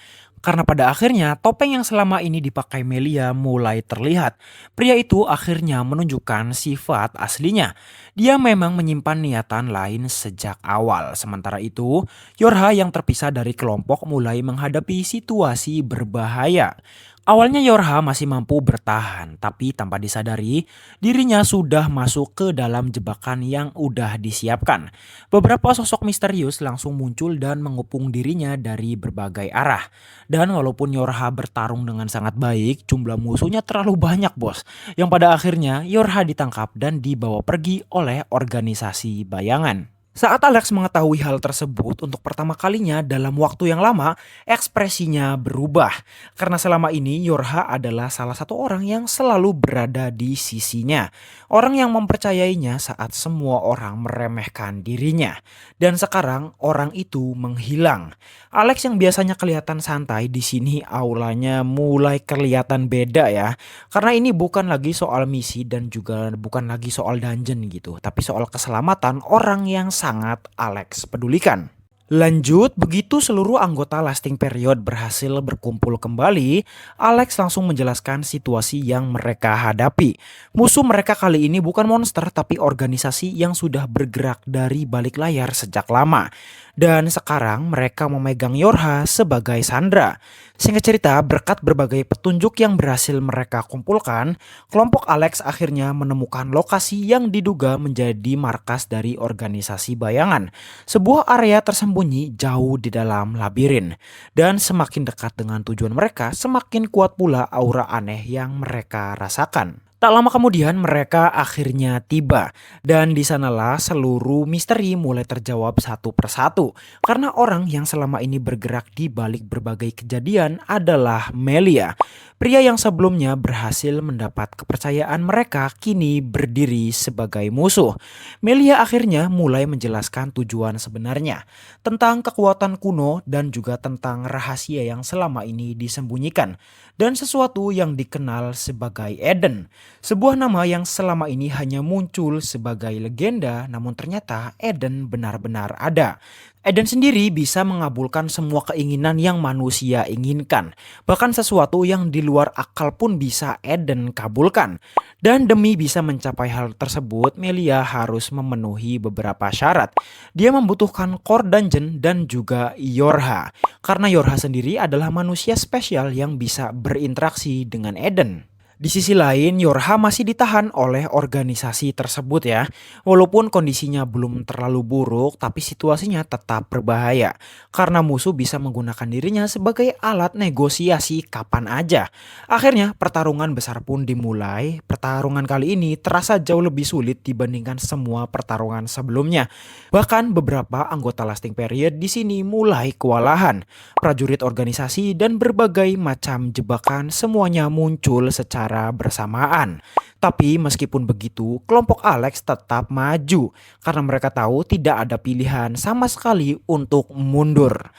Karena pada akhirnya topeng yang selama ini dipakai Melia mulai terlihat. Pria itu akhirnya menunjukkan sifat aslinya. Dia memang menyimpan niatan lain sejak awal. Sementara itu, Yorha yang terpisah dari kelompok mulai menghadapi situasi berbahaya. Awalnya Yorha masih mampu bertahan, tapi tanpa disadari, dirinya sudah masuk ke dalam jebakan yang udah disiapkan. Beberapa sosok misterius langsung muncul dan mengepung dirinya dari berbagai arah. Dan walaupun Yorha bertarung dengan sangat baik, jumlah musuhnya terlalu banyak bos. Yang pada akhirnya Yorha ditangkap dan dibawa pergi oleh organisasi bayangan. Saat Alex mengetahui hal tersebut untuk pertama kalinya dalam waktu yang lama, ekspresinya berubah. Karena selama ini Yorha adalah salah satu orang yang selalu berada di sisinya. Orang yang mempercayainya saat semua orang meremehkan dirinya. Dan sekarang orang itu menghilang. Alex yang biasanya kelihatan santai di sini aulanya mulai kelihatan beda ya. Karena ini bukan lagi soal misi dan juga bukan lagi soal dungeon gitu, tapi soal keselamatan orang yang sangat Alex pedulikan. Lanjut, begitu seluruh anggota Lasting Period berhasil berkumpul kembali, Alex langsung menjelaskan situasi yang mereka hadapi. Musuh mereka kali ini bukan monster tapi organisasi yang sudah bergerak dari balik layar sejak lama. Dan sekarang mereka memegang Yorha sebagai sandera. Singkat cerita, berkat berbagai petunjuk yang berhasil mereka kumpulkan, kelompok Alex akhirnya menemukan lokasi yang diduga menjadi markas dari organisasi bayangan. Sebuah area tersembunyi bersembunyi jauh di dalam labirin. Dan semakin dekat dengan tujuan mereka, semakin kuat pula aura aneh yang mereka rasakan. Tak lama kemudian mereka akhirnya tiba dan di sanalah seluruh misteri mulai terjawab satu persatu karena orang yang selama ini bergerak di balik berbagai kejadian adalah Melia. Pria yang sebelumnya berhasil mendapat kepercayaan mereka kini berdiri sebagai musuh. Melia akhirnya mulai menjelaskan tujuan sebenarnya tentang kekuatan kuno dan juga tentang rahasia yang selama ini disembunyikan dan sesuatu yang dikenal sebagai Eden. Sebuah nama yang selama ini hanya muncul sebagai legenda, namun ternyata Eden benar-benar ada. Eden sendiri bisa mengabulkan semua keinginan yang manusia inginkan. Bahkan sesuatu yang di luar akal pun bisa Eden kabulkan. Dan demi bisa mencapai hal tersebut, Melia harus memenuhi beberapa syarat. Dia membutuhkan core dungeon dan juga Yorha. Karena Yorha sendiri adalah manusia spesial yang bisa berinteraksi dengan Eden. Di sisi lain, Yorha masih ditahan oleh organisasi tersebut ya. Walaupun kondisinya belum terlalu buruk, tapi situasinya tetap berbahaya. Karena musuh bisa menggunakan dirinya sebagai alat negosiasi kapan aja. Akhirnya pertarungan besar pun dimulai. Pertarungan kali ini terasa jauh lebih sulit dibandingkan semua pertarungan sebelumnya. Bahkan beberapa anggota Lasting Period di sini mulai kewalahan. Prajurit organisasi dan berbagai macam jebakan semuanya muncul secara bersamaan. Tapi meskipun begitu, kelompok Alex tetap maju karena mereka tahu tidak ada pilihan sama sekali untuk mundur.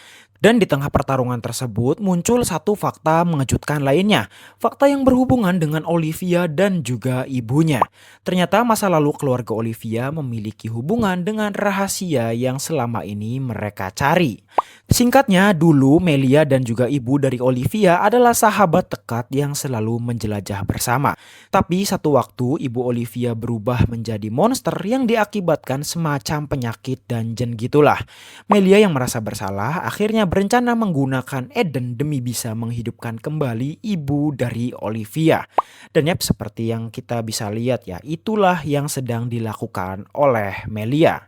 Dan di tengah pertarungan tersebut muncul satu fakta mengejutkan lainnya. Fakta yang berhubungan dengan Olivia dan juga ibunya. Ternyata masa lalu keluarga Olivia memiliki hubungan dengan rahasia yang selama ini mereka cari. Singkatnya, dulu Melia dan juga ibu dari Olivia adalah sahabat dekat yang selalu menjelajah bersama. Tapi satu waktu ibu Olivia berubah menjadi monster yang diakibatkan semacam penyakit dungeon gitulah. Melia yang merasa bersalah akhirnya berencana menggunakan Eden demi bisa menghidupkan kembali ibu dari Olivia. Dan yap, seperti yang kita bisa lihat ya, itulah yang sedang dilakukan oleh Melia.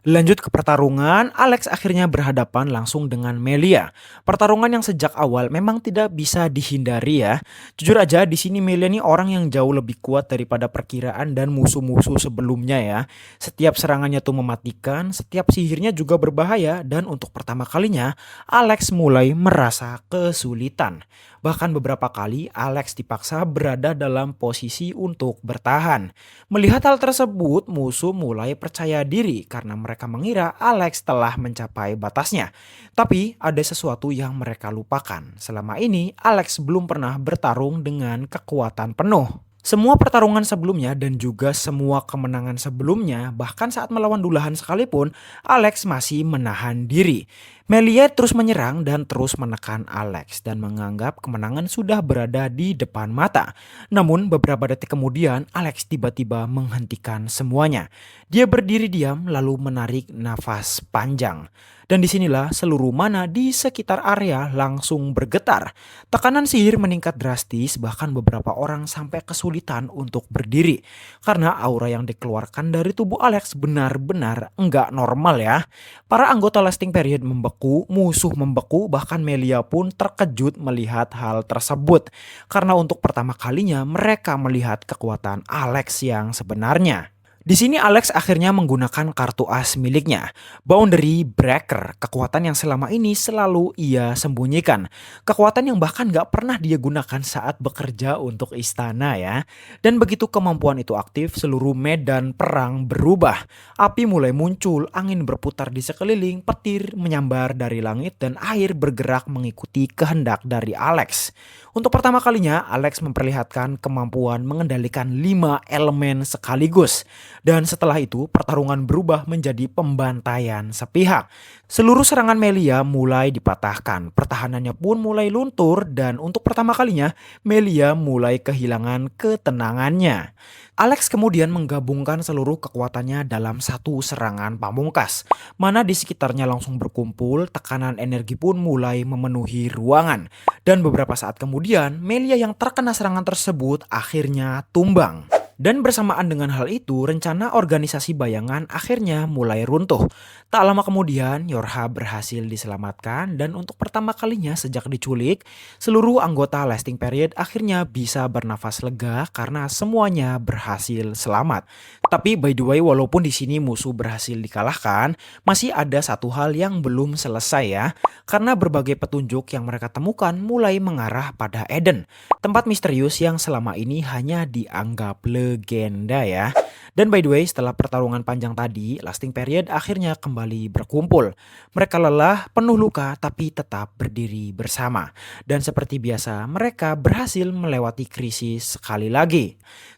Lanjut ke pertarungan, Alex akhirnya berhadapan langsung dengan Melia. Pertarungan yang sejak awal memang tidak bisa dihindari ya. Jujur aja di sini Melia nih orang yang jauh lebih kuat daripada perkiraan dan musuh-musuh sebelumnya ya. Setiap serangannya tuh mematikan, setiap sihirnya juga berbahaya dan untuk pertama kalinya Alex mulai merasa kesulitan. Bahkan beberapa kali Alex dipaksa berada dalam posisi untuk bertahan. Melihat hal tersebut, musuh mulai percaya diri karena mereka mengira Alex telah mencapai batasnya. Tapi ada sesuatu yang mereka lupakan. Selama ini Alex belum pernah bertarung dengan kekuatan penuh. Semua pertarungan sebelumnya dan juga semua kemenangan sebelumnya, bahkan saat melawan Dullahan sekalipun, Alex masih menahan diri. Melia terus menyerang dan terus menekan Alex dan menganggap kemenangan sudah berada di depan mata. Namun beberapa detik kemudian Alex tiba-tiba menghentikan semuanya. Dia berdiri diam lalu menarik nafas panjang. Dan disinilah seluruh mana di sekitar area langsung bergetar. Tekanan sihir meningkat drastis, bahkan beberapa orang sampai kesulitan untuk berdiri. Karena aura yang dikeluarkan dari tubuh Alex benar-benar enggak normal ya. Para anggota Lasting Period membeku, musuh membeku, bahkan Melia pun terkejut melihat hal tersebut. Karena untuk pertama kalinya mereka melihat kekuatan Alex yang sebenarnya. Di sini Alex akhirnya menggunakan kartu as miliknya, Boundary Breaker, kekuatan yang selama ini selalu ia sembunyikan. Kekuatan yang bahkan gak pernah dia gunakan saat bekerja untuk istana ya. Dan begitu kemampuan itu aktif, seluruh medan perang berubah. Api mulai muncul, angin berputar di sekeliling, petir menyambar dari langit dan air bergerak mengikuti kehendak dari Alex. Untuk pertama kalinya Alex memperlihatkan kemampuan mengendalikan 5 elemen sekaligus. Dan setelah itu pertarungan berubah menjadi pembantaian sepihak. Seluruh serangan Melia mulai dipatahkan, pertahanannya pun mulai luntur dan untuk pertama kalinya Melia mulai kehilangan ketenangannya. Alex kemudian menggabungkan seluruh kekuatannya dalam satu serangan pamungkas. Mana di sekitarnya langsung berkumpul, tekanan energi pun mulai memenuhi ruangan. Dan beberapa saat kemudian Melia yang terkena serangan tersebut akhirnya tumbang. Dan bersamaan dengan hal itu, rencana organisasi bayangan akhirnya mulai runtuh. Tak lama kemudian, Yorha berhasil diselamatkan dan untuk pertama kalinya sejak diculik, seluruh anggota Lasting Period akhirnya bisa bernafas lega karena semuanya berhasil selamat. Tapi by the way, walaupun di sini musuh berhasil dikalahkan, masih ada satu hal yang belum selesai ya. Karena berbagai petunjuk yang mereka temukan mulai mengarah pada Eden, tempat misterius yang selama ini hanya dianggap legenda ya. Dan by the way, setelah pertarungan panjang tadi, Lasting Period akhirnya kembali berkumpul. Mereka lelah, penuh luka, tapi tetap berdiri bersama. Dan seperti biasa, mereka berhasil melewati krisis sekali lagi.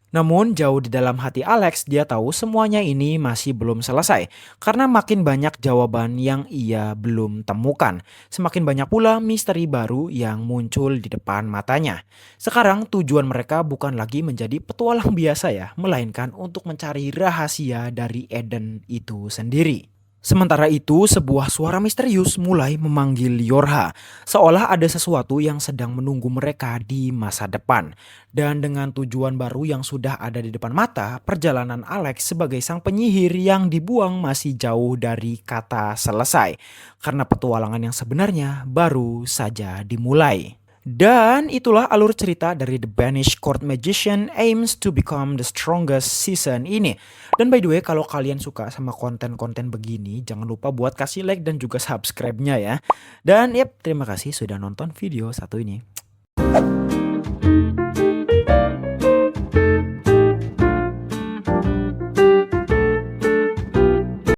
Namun jauh di dalam hati Alex, dia tahu semuanya ini masih belum selesai. Karena makin banyak jawaban yang ia belum temukan. Semakin banyak pula misteri baru yang muncul di depan matanya. Sekarang tujuan mereka bukan lagi menjadi petualang biasa ya, melainkan untuk mencari rahasia dari Eden itu sendiri. Sementara itu, sebuah suara misterius mulai memanggil Yorha, seolah ada sesuatu yang sedang menunggu mereka di masa depan. Dan dengan tujuan baru yang sudah ada di depan mata, perjalanan Alex sebagai sang penyihir yang dibuang masih jauh dari kata selesai. Karena petualangan yang sebenarnya baru saja dimulai. Dan itulah alur cerita dari The Banished Court Magician Aims to Become the Strongest season ini. Dan by the way, kalau kalian suka sama konten-konten begini, jangan lupa buat kasih like dan juga subscribe-nya ya. Dan yep, terima kasih sudah nonton video satu ini.